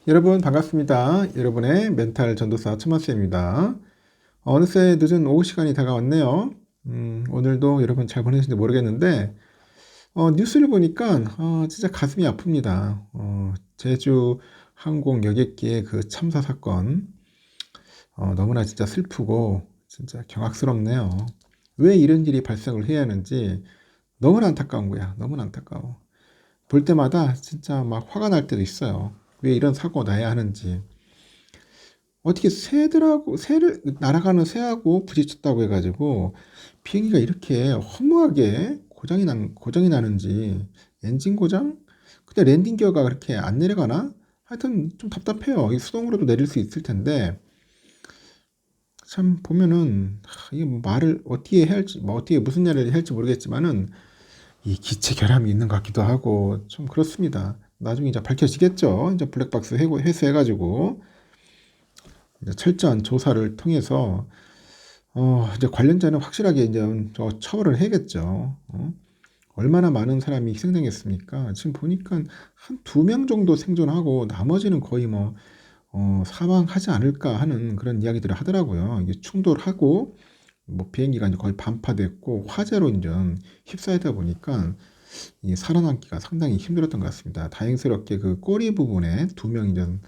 여러분 반갑습니다. 여러분의 멘탈 전도사 초마스입니다. 어느새 늦은 오후 시간이 다가왔네요. 오늘도 여러분 잘 보내셨는지 모르겠는데 뉴스를 보니까 진짜 가슴이 아픕니다. 제주 항공 여객기의 그 참사 사건 너무나 진짜 슬프고 진짜 경악스럽네요. 왜 이런 일이 발생을 해야 하는지 너무나 안타까운 거야. 너무나 안타까워. 볼 때마다 진짜 막 화가 날 때도 있어요. 왜 이런 사고가 나야 하는지. 어떻게 새를 날아가는 새하고 부딪혔다고 해가지고 비행기가 이렇게 허무하게 고장이 나는지. 엔진 고장? 근데 랜딩 기어가 그렇게 안 내려가나? 하여튼 좀 답답해요. 이 수동으로도 내릴 수 있을 텐데 참 보면은 이게 뭐 말을 어떻게 해야 할지, 뭐 어떻게 무슨 말을 해야 할지 모르겠지만은 이 기체 결함이 있는 것 같기도 하고 좀 그렇습니다. 나중에 이제 밝혀지겠죠. 이제 블랙박스 회수해가지고 이제 철저한 조사를 통해서 이제 관련자는 확실하게 이제 처벌을 해야겠죠. 얼마나 많은 사람이 희생당했습니까? 지금 보니까 한 2명 정도 생존하고 나머지는 거의 뭐 사망하지 않을까 하는 그런 이야기들을 하더라고요. 이게 충돌하고 뭐 비행기가 이제 거의 반파됐고 화재로 이제 휩싸이다 보니까 이 살아남기가 상당히 힘들었던 것 같습니다. 다행스럽게 그 꼬리 부분에 2명이 좀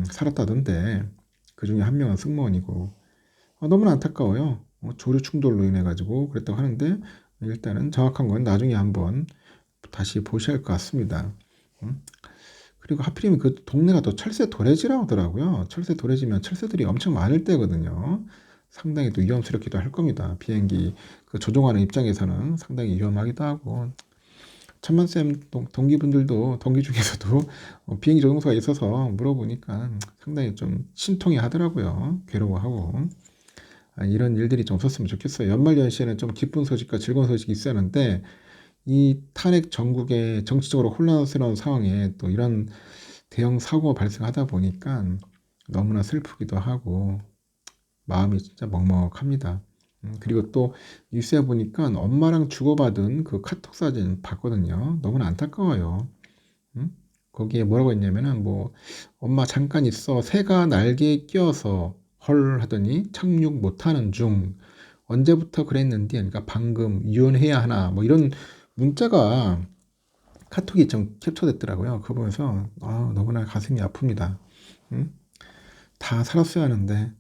살았다던데 그 중에 1명은 승무원이고 너무나 안타까워요. 조류 충돌로 인해 가지고 그랬다고 하는데 일단은 정확한 건 나중에 한번 다시 보셔야 할 것 같습니다. 음. 그리고 하필이면 그 동네가 또 철새 도래지라고 하더라고요. 철새 도래지면 철새들이 엄청 많을 때거든요. 상당히 또 위험스럽기도 할 겁니다. 비행기 그 조종하는 입장에서는 상당히 위험하기도 하고 천만쌤 동기 중에서도 비행기 조종사가 있어서 물어보니까 상당히 좀 신통해 하더라고요. 괴로워하고. 이런 일들이 좀 없었으면 좋겠어요. 연말연시에는 좀 기쁜 소식과 즐거운 소식이 있어야 하는데 이 탄핵 전국의 정치적으로 혼란스러운 상황에 또 이런 대형 사고가 발생하다 보니까 너무나 슬프기도 하고 마음이 진짜 먹먹합니다. 그리고 또 뉴스에 보니까 엄마랑 주고받은 그 카톡 사진 봤거든요. 너무나 안타까워요. 음? 거기에 뭐라고 했냐면은 뭐 엄마 잠깐 있어 새가 날개에 끼어서 헐 하더니 착륙 못하는 중 언제부터 그랬는데 그러니까 방금 이혼해야 하나 뭐 이런 문자가 카톡이 좀 캡처됐더라고요. 그거 보면서 너무나 가슴이 아픕니다. 음? 다 살았어야 하는데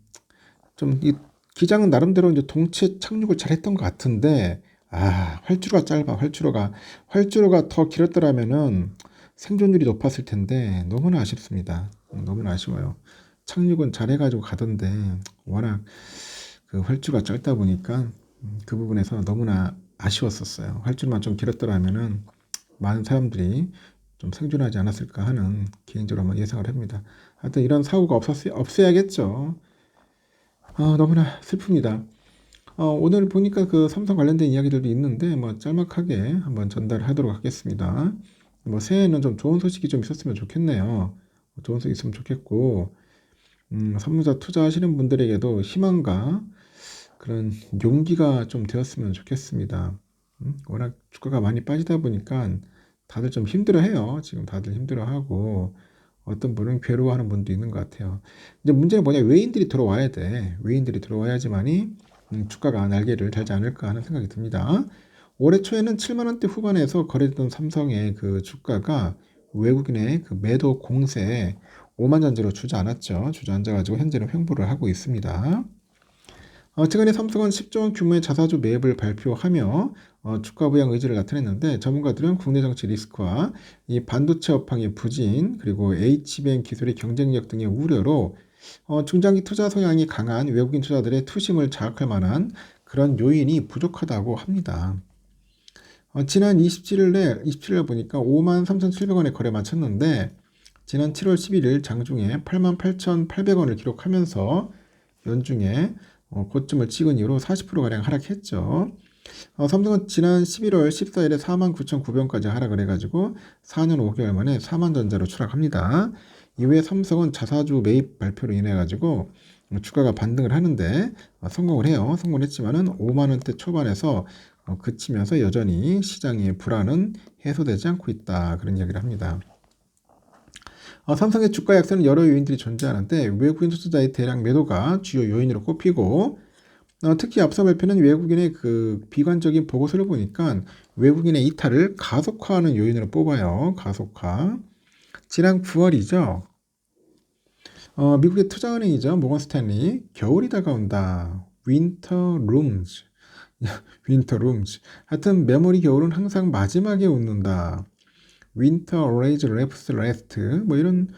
좀 이 기장은 나름대로 이제 동체 착륙을 잘했던 것 같은데 활주로가 짧아. 활주로가 더 길었더라면은 생존율이 높았을 텐데 너무나 아쉽습니다. 너무나 아쉬워요. 착륙은 잘해가지고 가던데 워낙 그 활주로가 짧다 보니까 그 부분에서 너무나 아쉬웠었어요. 활주로만 좀 길었더라면은 많은 사람들이 좀 생존하지 않았을까 하는 개인적으로 한번 예상을 합니다. 하여튼 이런 사고가 없어야겠죠. 너무나 슬픕니다. 오늘 보니까 그 삼성 관련된 이야기들도 있는데 뭐 짤막하게 한번 전달하도록 하겠습니다. 뭐 새해에는 좀 좋은 소식이 좀 있었으면 좋겠네요. 좋은 소식 있으면 좋겠고 선물사 투자하시는 분들에게도 희망과 그런 용기가 좀 되었으면 좋겠습니다. 워낙 주가가 많이 빠지다 보니까 다들 좀 힘들어해요. 지금 다들 힘들어하고 어떤 분은 괴로워하는 분도 있는 것 같아요. 이제 문제는 뭐냐, 외인들이 들어와야 돼. 외인들이 들어와야지만이 주가가 날개를 달지 않을까 하는 생각이 듭니다. 올해 초에는 7만 원대 후반에서 거래됐던 삼성의 그 주가가 외국인의 그 매도 공세에 오만전제로 주저앉았죠. 주저앉아가지고 현재는 횡보를 하고 있습니다. 최근에 삼성은 10조 원 규모의 자사주 매입을 발표하며 주가 부양 의지를 나타냈는데 전문가들은 국내 정치 리스크와 이 반도체 업황의 부진 그리고 H뱅 기술의 경쟁력 등의 우려로 중장기 투자 성향이 강한 외국인 투자들의 투심을 자극할 만한 그런 요인이 부족하다고 합니다. 지난 27일에 보니까 53,700원에 거래 마쳤는데 지난 7월 11일 장중에 88,800원을 기록하면서 연중에 고점을 찍은 이후로 40%가량 하락했죠. 삼성은 지난 11월 14일에 49,900원까지 하락을 해가지고 4년 5개월 만에 4만 전자로 추락합니다. 이후에 삼성은 자사주 매입 발표로 인해 가지고 주가가 반등을 하는데 성공을 해요. 성공을 했지만은 5만 원대 초반에서 그치면서 여전히 시장의 불안은 해소되지 않고 있다. 그런 이야기를 합니다. 삼성의 주가 약세는 여러 요인들이 존재하는데 외국인 투자자의 대량 매도가 주요 요인으로 꼽히고 특히 앞서 발표는 외국인의 그 비관적인 보고서를 보니까 외국인의 이탈을 가속화하는 요인으로 뽑아요. 가속화. 지난 9월이죠. 미국의 투자은행이죠. 모건 스탠리. 겨울이 다가온다. 윈터 룸즈. 윈터 룸즈. 하여튼 메모리 겨울은 항상 마지막에 웃는다. 윈터 always laughs last. 뭐 이런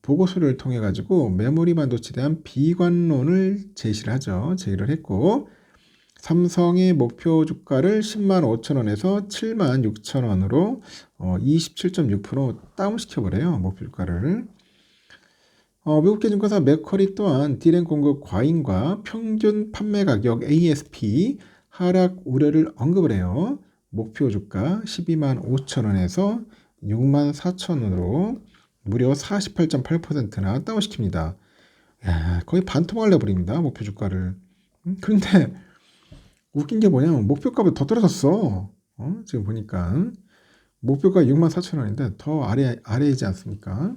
보고서를 통해 가지고 메모리 반도체에 대한 비관론을 제기를 했고 삼성의 목표 주가를 10만 5천 원에서 7만 6천 원으로 27.6% 다운시켜 버려요. 목표 주가를. 미국계 증권사 맥쿼리 또한 디램 공급 과잉과 평균 판매 가격 ASP 하락 우려를 언급을 해요. 목표 주가 12만 5천 원에서 6만 4천 원으로 무려 48.8%나 다운시킵니다. 야, 거의 반토막을 내버립니다. 목표 주가를. 그런데 웃긴 게 뭐냐면 목표가보다 더 떨어졌어. 지금 보니까 목표가 6만 4천 원인데 더 아래이지 않습니까?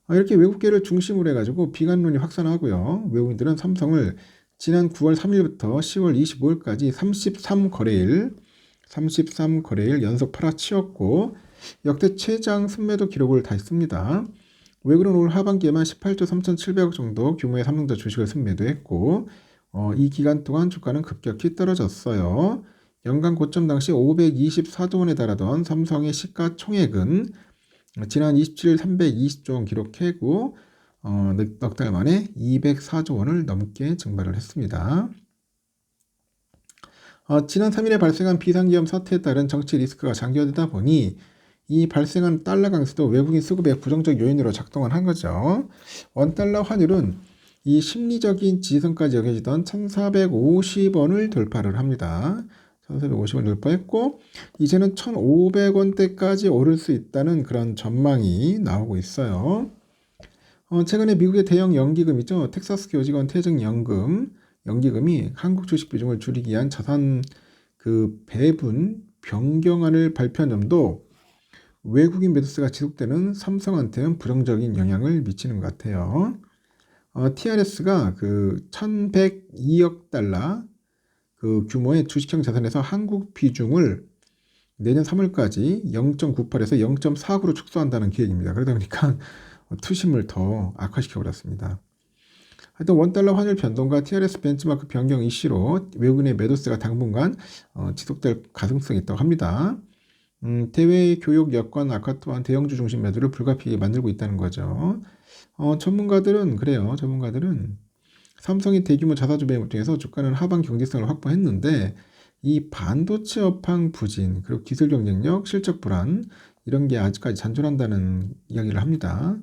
이렇게 외국계를 중심으로 해가지고 비관론이 확산하고요. 외국인들은 삼성을 지난 9월 3일부터 10월 25일까지 33거래일 연속 팔아치웠고 역대 최장 순매도 기록을 달성했습니다. 외국인은 올 하반기에만 18조 3,700억 정도 규모의 삼성전자 주식을 순매도했고 이 기간 동안 주가는 급격히 떨어졌어요. 연간 고점 당시 524조 원에 달하던 삼성의 시가총액은 지난 27일 320조 원 기록했고 넉 달 만에 204조 원을 넘게 증발을 했습니다. 지난 3일에 발생한 비상기업 사태에 따른 정치 리스크가 장기화되다 보니 이 발생한 달러 강세도 외국인 수급의 부정적 요인으로 작동을 한 거죠. 원달러 환율은 이 심리적인 지지선까지 여겨지던 1450원을 돌파를 합니다. 1450원 돌파했고 이제는 1500원대까지 오를 수 있다는 그런 전망이 나오고 있어요. 최근에 미국의 대형 연기금이죠. 텍사스 교직원 연기금이 한국 주식 비중을 줄이기 위한 자산 그 배분 변경안을 발표한 점도 외국인 매도세가 지속되는 삼성한테는 부정적인 영향을 미치는 것 같아요. TRS가 그 1102억 달러 그 규모의 주식형 자산에서 한국 비중을 내년 3월까지 0.98에서 0.49로 축소한다는 계획입니다. 그러다 보니까 투심을 더 악화시켜 버렸습니다. 하여튼 원달러 환율 변동과 TRS 벤치마크 변경 이슈로 외국인의 매도세가 당분간 지속될 가능성이 있다고 합니다. 대외 교육 여건 악화 또한 대형주 중심 매도를 불가피하게 만들고 있다는 거죠. 전문가들은 그래요. 전문가들은 삼성이 대규모 자사주 매입을 통해서 주가는 하방 경제성을 확보했는데 이 반도체 업황 부진 그리고 기술 경쟁력, 실적 불안 이런 게 아직까지 잔존한다는 이야기를 합니다.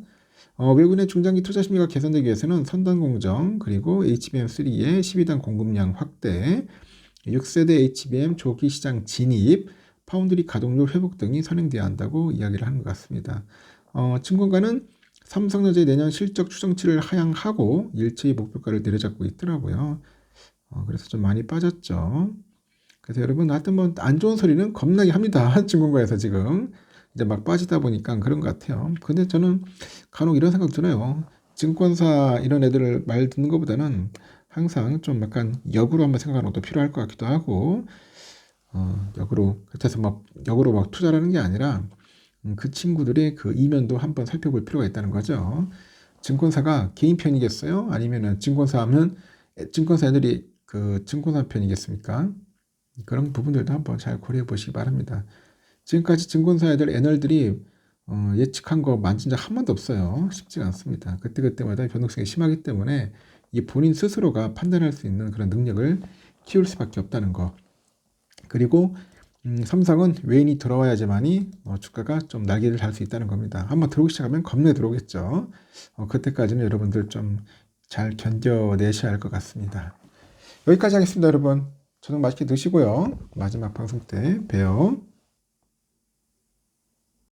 외국인의 중장기 투자 심리가 개선되기 위해서는 선단 공정 그리고 HBM3의 12단 공급량 확대, 6세대 HBM 조기 시장 진입, 파운드리 가동률 회복 등이 선행돼야 한다고 이야기를 하는 것 같습니다. 증권가는 삼성전자의 내년 실적 추정치를 하향하고 일체의 목표가를 내려잡고 있더라고요. 그래서 좀 많이 빠졌죠. 그래서 여러분 하여튼 뭐 안 좋은 소리는 겁나게 합니다. 증권가에서 지금 이제 막 빠지다 보니까 그런 것 같아요. 근데 저는 간혹 이런 생각 들어요. 증권사 이런 애들을 말 듣는 것보다는 항상 좀 약간 역으로 한번 생각하는 것도 필요할 것 같기도 하고 역으로 그래서 막 역으로 막 투자하는 게 아니라 그 친구들의 그 이면도 한번 살펴볼 필요가 있다는 거죠. 증권사가 개인 편이겠어요? 아니면은 증권사 하면 증권사 애들이 그 증권사 편이겠습니까? 그런 부분들도 한번 잘 고려해 보시기 바랍니다. 지금까지 증권사 애들 애널들이 예측한 거 만진 적 한 번도 없어요. 쉽지가 않습니다. 그때그때마다 변동성이 심하기 때문에 이 본인 스스로가 판단할 수 있는 그런 능력을 키울 수밖에 없다는 거. 그리고 삼성은 외인이 들어와야지만이 주가가 좀 날개를 달 수 있다는 겁니다. 한번 들어오기 시작하면 겁내 들어오겠죠. 그때까지는 여러분들 좀 잘 견뎌내셔야 할 것 같습니다. 여기까지 하겠습니다, 여러분. 저녁 맛있게 드시고요. 마지막 방송 때 봬요.